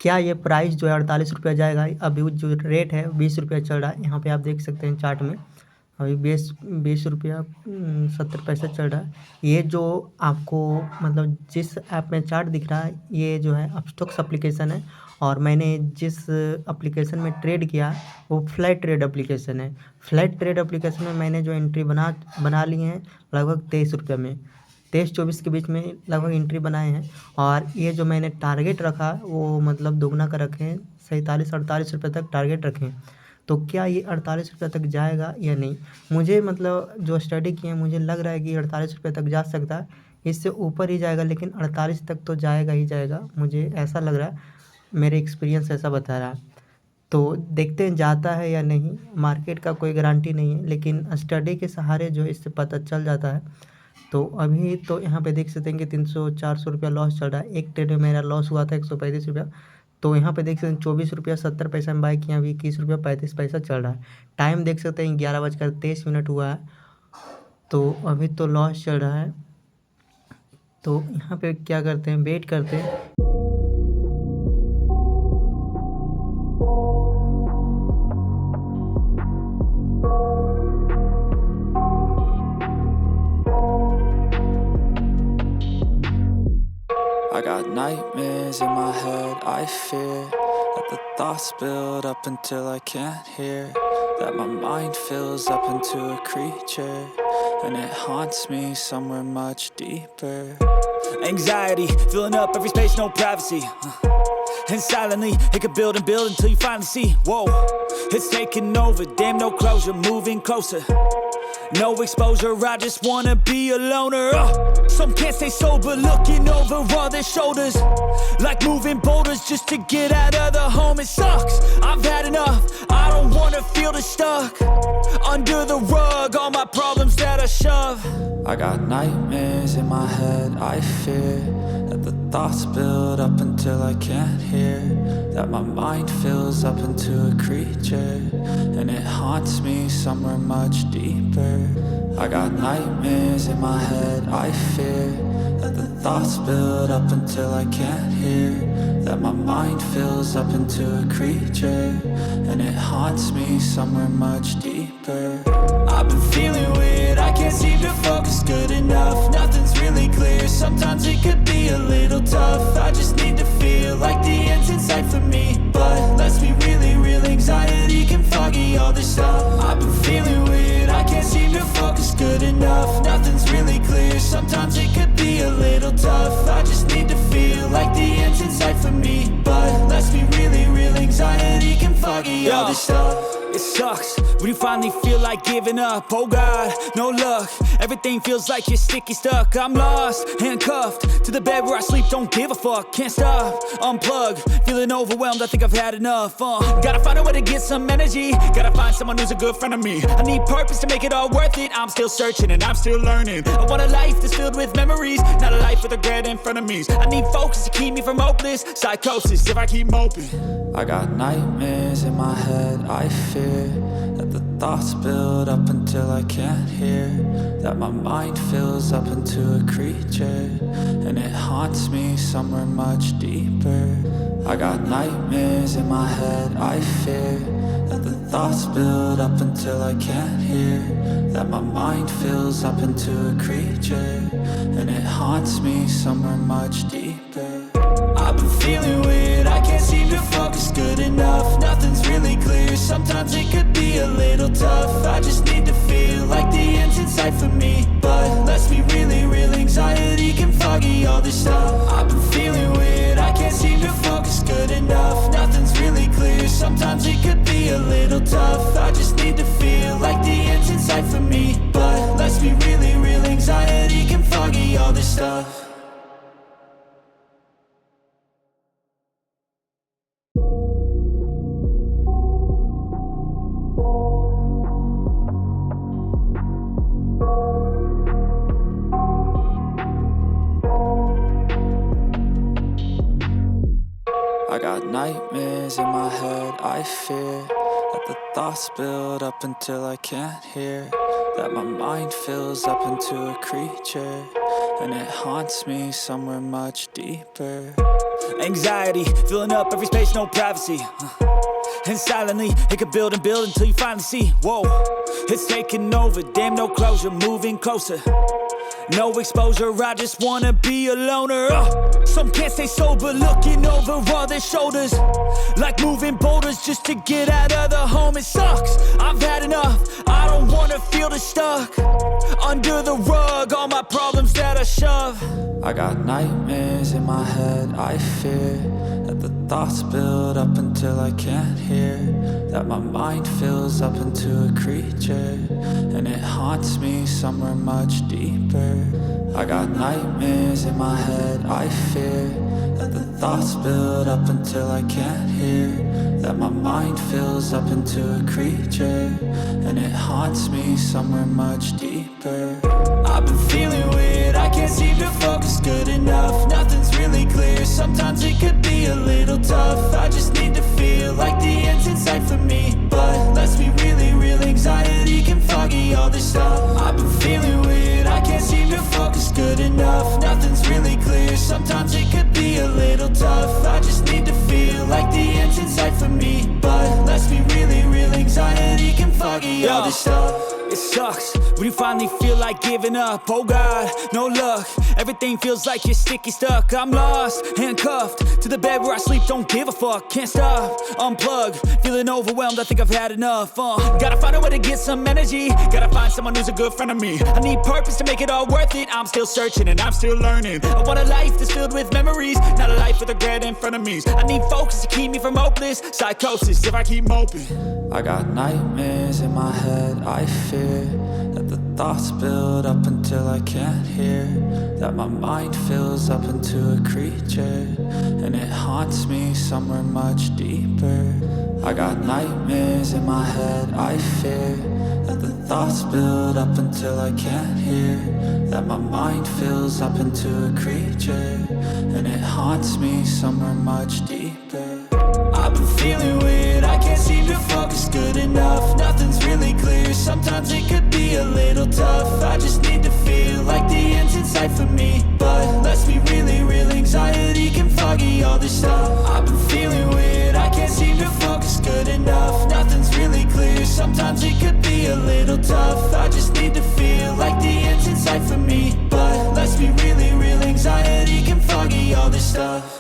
क्या ये प्राइस जो है 48 रुपया जाएगा? अभी जो रेट है 20 रुपया चल रहा है। यहाँ पे आप देख सकते हैं चार्ट में अभी 20 रुपया 70 पैसे चल रहा है। ये जो आपको मतलब जिस ऐप में चार्ट दिख रहा है ये जो है अपस्टॉक्स एप्लीकेशन है, और मैंने जिस एप्लीकेशन में ट्रेड किया वो फ्लैट ट्रेड एप्लीकेशन है। फ्लैट ट्रेड एप्लीकेशन में मैंने जो एंट्री बना ली है लगभग 23 रुपये में, 23-24 के बीच में लगभग एंट्री बनाए हैं। और ये जो मैंने टारगेट रखा वो मतलब दोगुना का रखे हैं, 47-48 रुपये तक टारगेट रखे हैं। तो क्या ये 48 रुपये तक जाएगा या नहीं? मुझे मतलब जो स्टडी किए हैं मुझे लग रहा है कि 48 रुपये तक जा सकता है, इससे ऊपर ही जाएगा लेकिन 48 तक तो जाएगा ही जाएगा, मुझे ऐसा लग रहा है, मेरे एक्सपीरियंस ऐसा बता रहा है। तो देखते हैं जाता है या नहीं, मार्केट का कोई गारंटी नहीं है, लेकिन स्टडी के सहारे जो है इससे पता चल जाता है। तो अभी तो यहाँ पे देख सकते हैं कि 300-400 रुपया लॉस चल रहा है। एक ट्रेड में मेरा लॉस हुआ था 135 रुपया। तो यहाँ पे देख सकते हैं 24 रुपया 70 पैसा में बाई किया, अभी 21 रुपया 35 पैसा चल रहा है। टाइम देख सकते हैं 11:23 हुआ है, तो अभी तो लॉस चल रहा है। तो यहाँ पे क्या करते हैं, वेट करते हैं। I got nightmares in my head, I fear that the thoughts build up until I can't hear, that my mind fills up into a creature, and it haunts me somewhere much deeper. Anxiety, filling up every space, no privacy. And silently, it could build and build until you finally see, whoa, it's taking over, damn no closure, moving closer. No exposure, I just wanna be a loner. Some can't stay sober, looking over all their shoulders, like moving boulders just to get out of the home. It sucks, I've had enough, I don't wanna feel the stuck under the rug, all my problems that I shove. I got nightmares in my head, I fear that the thoughts build up until I can't hear, that my mind fills up into a creature, and it haunts me somewhere much deeper. I got nightmares in my head, I fear that the thoughts build up until I can't hear, that my mind fills up into a creature, and it haunts me somewhere much deeper. I've been feeling weird, I can't seem to focus good enough, nothing's really clear, sometimes it could be a little tough, I just need to feel like the end's in sight for me, but let's be really real, anxiety can foggy all this stuff. I've been feeling weird, I can't seem to focus good enough, nothing's really clear, sometimes it could be a little tough, I just need to feel like the end's in sight for me, but let's be really real, anxiety can foggy all this stuff. It sucks when you finally feel like giving up. Oh God, no luck. Everything feels like you're sticky stuck. I'm lost, handcuffed to the bed where I sleep. Don't give a fuck, can't stop. Unplug, feeling overwhelmed. I think I've had enough. Gotta find a way to get some energy. Gotta find someone who's a good friend of me. I need purpose to make it all worth it. I'm still searching and I'm still learning. I want a life that's filled with memories, not a life with regret in front of me. I need focus to keep me from hopeless psychosis if I keep moping. I got nightmares in my head, I fear that the thoughts build up until I can't hear, that my mind fills up into a creature, and it haunts me somewhere much deeper. I got nightmares in my head, I fear that the thoughts build up until I can't hear, that my mind fills up into a creature, and it haunts me somewhere much deeper. I've been feeling weird, I can't seem to focus good enough, nothing's really clear, sometimes it could be a little tough, I just need to feel like the end's in sight for me, but let's be really real, anxiety can foggy all this stuff. I've been feeling weird, I can't seem to focus good enough, nothing's really clear, sometimes it could be a little tough, I just need to feel like the end's in sight for me, but let's be really real, anxiety can foggy all this stuff. I got nightmares in my head, I fear that the thoughts build up until I can't hear, that my mind fills up into a creature, and it haunts me somewhere much deeper. Anxiety, filling up every space, no privacy. And silently, it could build and build until you finally see, whoa, it's taking over, damn, no closure, moving closer. No exposure, I just wanna be a loner. Some can't stay sober, looking over all their shoulders, like moving boulders just to get out of the home. It sucks, I've had enough, I don't wanna feel the stuck under the rug, all my problems that I shove. I got nightmares in my head, I fear that the thoughts build up until I can't hear, that my mind fills up into a creature, and it haunts me somewhere much deeper. I got nightmares in my head, I fear that the thoughts build up until I can't hear, that my mind fills up into a creature, and it haunts me somewhere much deeper. I've been feeling weird, I can't seem to focus good enough, nothing's really clear, sometimes it could be a little tough. I just need to feel like the end's in sight for me, but let's be really real, anxiety can foggy all this stuff. I've been feeling weird, I can't seem to focus good enough, nothing's really clear, sometimes it could be a little tough. I just need to feel like the end's in sight for me, but let's be really real, anxiety can foggy all this stuff. It sucks when you finally feel like giving up. Oh God, no luck, everything feels like you're sticky stuck. I'm lost, handcuffed to the bed where I sleep, don't give a fuck. Can't stop, unplug, feeling overwhelmed, I think I've had enough. Gotta find a way to get some energy, gotta find someone who's a good friend of me. I need purpose to make it all worth it, I'm still searching and I'm still learning. I want a life that's filled with memories, not a life with regret in front of me. I need focus to keep me from hopeless psychosis if I keep moping. I got nightmares in my head, I fear that the thoughts build up until I can't hear, that my mind fills up into a creature, and it haunts me somewhere much deeper. I got nightmares in my head, I fear that the thoughts build up until I can't hear, that my mind fills up into a creature, and it haunts me somewhere much deeper. I've been feeling weird, I can't seem to focus good enough, nothing's really clear, sometimes it could be a little tough. I just need to feel like the end's in sight for me, but let's be really real, anxiety can foggy all this stuff. I've been feeling weird, I can't seem to focus good enough, nothing's really clear, sometimes it could be a little tough. I just need to feel like the end's in sight for me, but let's be really real, anxiety can foggy all this stuff.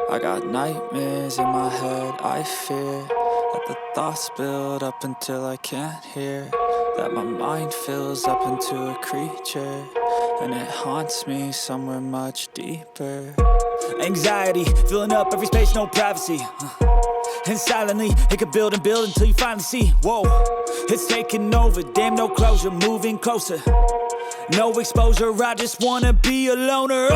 I got nightmares in my head, I fear that the thoughts build up until I can't hear, that my mind fills up into a creature, and it haunts me somewhere much deeper. Anxiety, filling up every space, no privacy. And silently, it could build and build until you finally see, whoa, it's taking over, damn, no closure, moving closer. No exposure, I just wanna be a loner.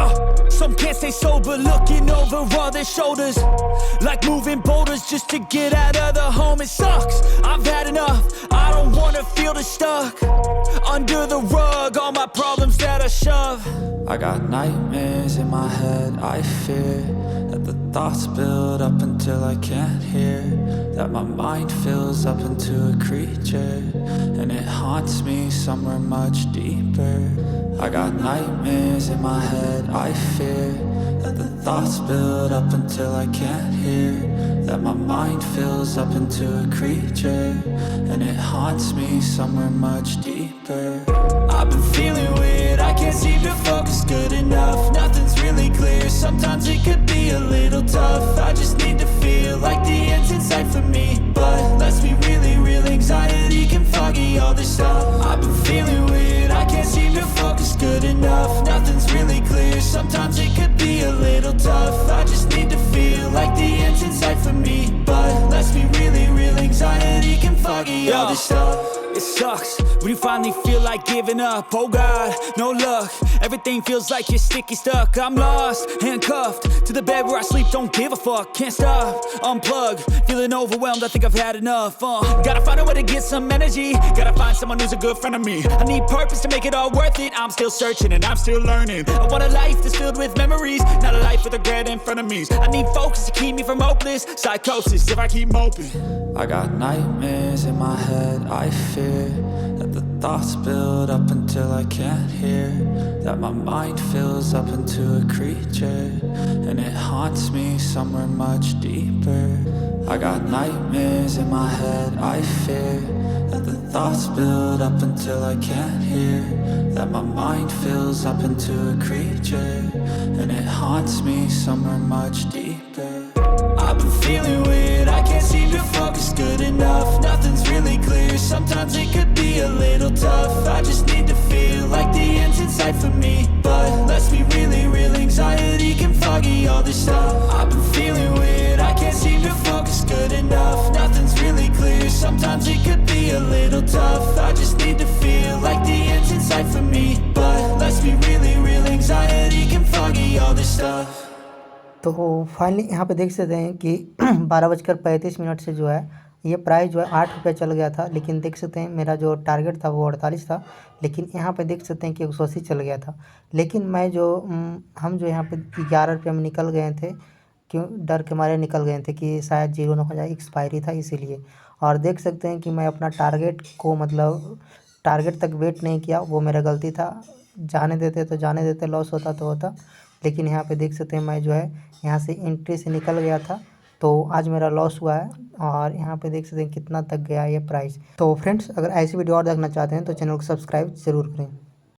Some can't stay sober, looking over all their shoulders, like moving boulders just to get out of the home. It sucks, I've had enough, I don't wanna feel the stuck under the rug, all my problems that I shove. I got nightmares in my head, I fear that the thoughts build up until I can't hear, that my mind fills up into a creature, and it haunts me somewhere much deeper. I got nightmares in my head, I fear that the thoughts build up until I can't hear, that my mind fills up into a creature, and it haunts me somewhere much deeper. I've been feeling weird, I can't seem to focus good enough, nothing's really clear, sometimes it could be a little tough. I just need to feel like the end's in sight for me, but let's be really real, anxiety can foggy all this stuff. I've been feeling weird, I can't seem to focus good enough, nothing's really clear, sometimes it could be a little tough. I just need to feel like the end's in sight for me, but let's be really real, anxiety can foggy all this stuff. It sucks when you finally feel like giving up. Oh God, no luck. Everything feels like you're sticky stuck. I'm lost, handcuffed to the bed where I sleep. Don't give a fuck, can't stop. Unplug, feeling overwhelmed. I think I've had enough. Gotta find a way to get some energy. Gotta find someone who's a good friend of me. I need purpose to make it all worth it. I'm still searching and I'm still learning. I want a life that's filled with memories, not a life with regret and frenemies. I need focus to keep me from hopeless psychosis if I keep moping. I got nightmares in my head. I fear that the thoughts build up until I can't hear, that my mind fills up into a creature and it haunts me somewhere much deeper. I got nightmares in my head. I fear that the thoughts build up until I can't hear, that my mind fills up into a creature and it haunts me somewhere much deeper. I've been feeling weird, I can't seem to focus good enough. Nothing's really clear, sometimes it could be a little tough. I just need to feel like the end's in sight for me, but let's be really real, anxiety can foggy all this stuff. I've been feeling weird, I can't seem to focus good enough. Nothing's really clear, sometimes it could be a little tough. I just need to feel like the end's in sight for me, but let's be really real, anxiety can foggy all this stuff. तो finally यहाँ पे देख सकते हैं कि 12:35 से जो है ये प्राइस जो है 8 रुपये चल गया था, लेकिन देख सकते हैं मेरा जो टारगेट था वो 48 था, लेकिन यहाँ पे देख सकते हैं कि 180 चल गया था। लेकिन मैं जो हम जो यहाँ पे 11 रुपये में निकल गए थे, क्यों डर के मारे निकल गए थे कि शायद जीरो ना हो जाए, एक्सपायरी था इसीलिए। और देख सकते हैं कि मैं अपना टारगेट को मतलब टारगेट तक वेट नहीं किया, वो मेरा गलती था। जाने देते तो जाने देते, लॉस होता तो होता, लेकिन यहाँ पे देख सकते हैं मैं जो है यहाँ से एंट्री से निकल गया था, तो आज मेरा लॉस हुआ है। और यहाँ पे देख सकते हैं कितना तक गया ये प्राइस। तो फ्रेंड्स, अगर ऐसी वीडियो और देखना चाहते हैं तो चैनल को सब्सक्राइब ज़रूर करें।